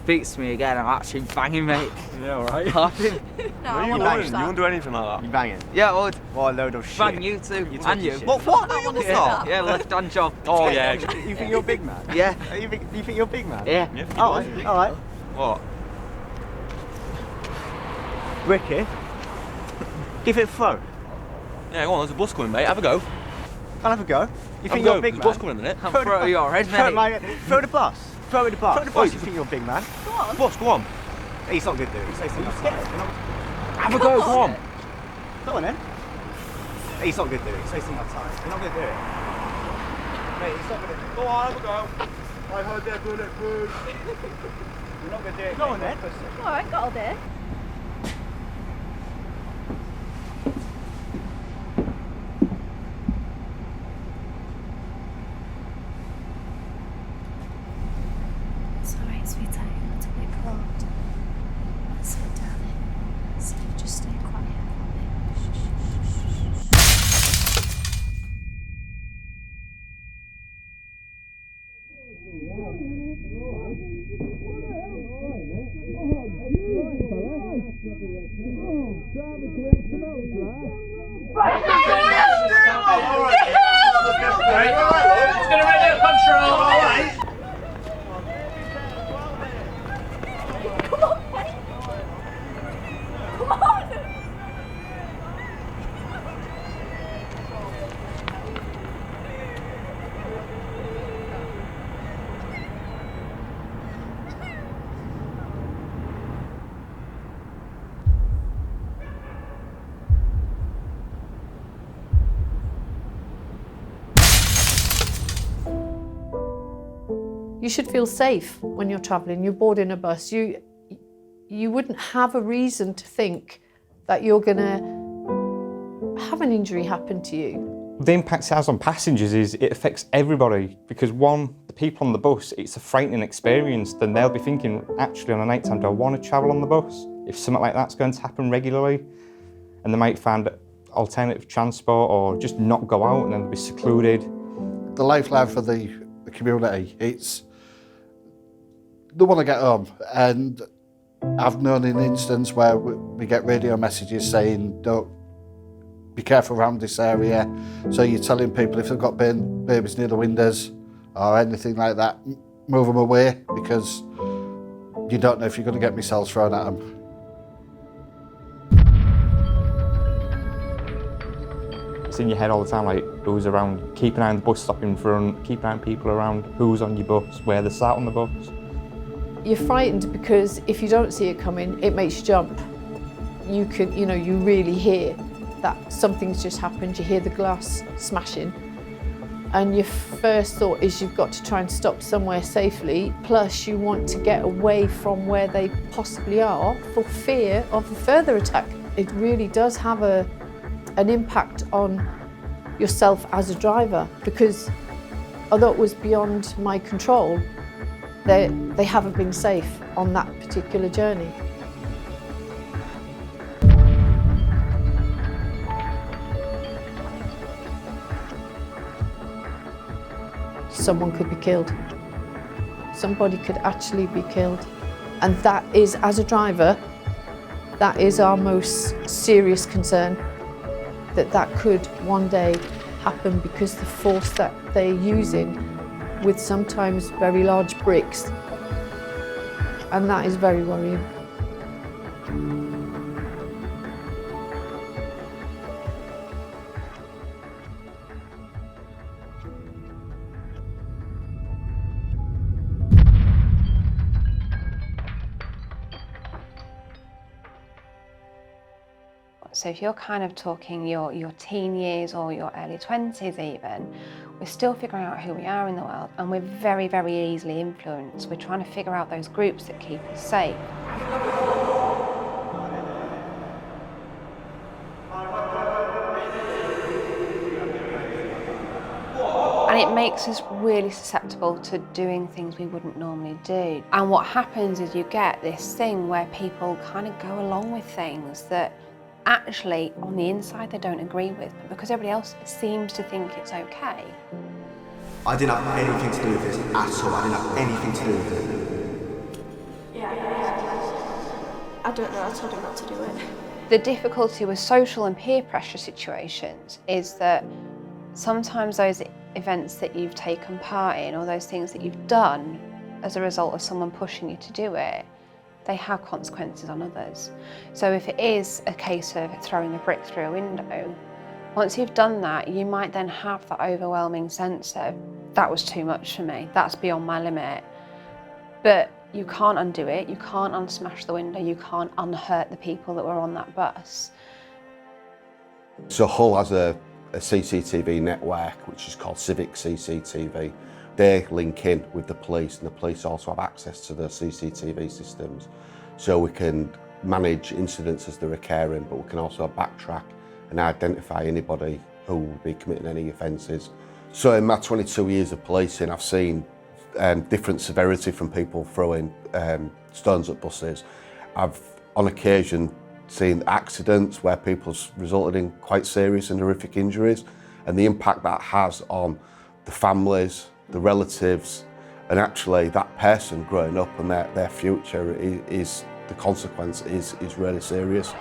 beats me again, I'm actually banging, mate. Yeah, right. I think- No, You wouldn't do anything like that. You banging? yeah, I would. What a load of shit. Bang you too, You and you. shit. What? I wanna see Yeah, that. yeah, left hand job. Oh yeah. You think you're a big man? Yeah, You think you're a big man? yeah. Yeah, All right, all right. What? Ricky, give it a throw. Yeah, go on. There's a bus coming, mate. Have a go. I'll have a go. You Have think a you're go. a big There's man? a bus coming in a minute. I'm Throw pro the- your head, Throw, mate. throw the bus. Throw the bus. Throw the bus. You think you're a big man? Go on. Bus, go on. He's not good, dude. He's not scared. Have a go. Go on. Go on then. He's not good, dude. He's wasting my time. You're not going to do it. Mate, he's not going to do it. Go on. Have a go. I heard they're bulletproof. You're not going to do it. Go on then. All right, got all day. It's alright, sweetheart, you're a little bit cold. That's it, darling. So just stay quiet for me. Shh, shh, shh, shh, shh. You should feel safe when you're travelling. You're boarding a bus. You wouldn't have a reason to think that you're going to have an injury happen to you. The impact it has on passengers is it affects everybody because one, the people on the bus, it's a frightening experience. Then they'll be thinking, actually on a night time, do I want to travel on the bus? If something like that's going to happen regularly, and they might find alternative transport or just not go out and then they'll be secluded. The lifeline for the community, it's they want to get home, and I've known an instance where we get radio messages saying don't be careful around this area, so you're telling people if they've got babies near the windows or anything like that, move them away because you don't know if you're going to get missiles thrown at them. It's in your head all the time, like who's around, keep an eye on the bus stop in front, keep an eye on people around, who's on your bus, where they're sat on the bus. You're frightened because if you don't see it coming, it makes you jump. You really hear that something's just happened. You hear the glass smashing, and your first thought is you've got to try and stop somewhere safely. Plus, you want to get away from where they possibly are for fear of a further attack. It really does have an impact on yourself as a driver, because although it was beyond my control, they haven't been safe on that particular journey. Someone could be killed. Somebody could actually be killed. And that is, as a driver, that is our most serious concern, that could one day happen because the force that they're using with sometimes very large bricks, and that is very worrying. So if you're kind of talking your teen years or your early 20s even, we're still figuring out who we are in the world, and we're very, very easily influenced. We're trying to figure out those groups that keep us safe. And it makes us really susceptible to doing things we wouldn't normally do. And what happens is you get this thing where people kind of go along with things that actually, on the inside, they don't agree with, but because everybody else seems to think it's okay. I didn't have anything to do with this at all. I didn't have anything to do with it. Yeah, I don't know, I told him not to do it. The difficulty with social and peer pressure situations is that sometimes those events that you've taken part in or those things that you've done as a result of someone pushing you to do it, they have consequences on others. So if it is a case of throwing a brick through a window, once you've done that, you might then have that overwhelming sense of, that was too much for me, that's beyond my limit. But you can't undo it, you can't unsmash the window, you can't unhurt the people that were on that bus. So Hull has a CCTV network which is called Civic CCTV. They link in with the police, and the police also have access to the CCTV systems. So we can manage incidents as they're occurring, but we can also backtrack and identify anybody who will be committing any offences. So in my 22 years of policing, I've seen different severity from people throwing stones at buses. I've on occasion seen accidents where people's resulted in quite serious and horrific injuries, and the impact that has on the families, the relatives, and actually that person growing up and their future is the consequence is really serious.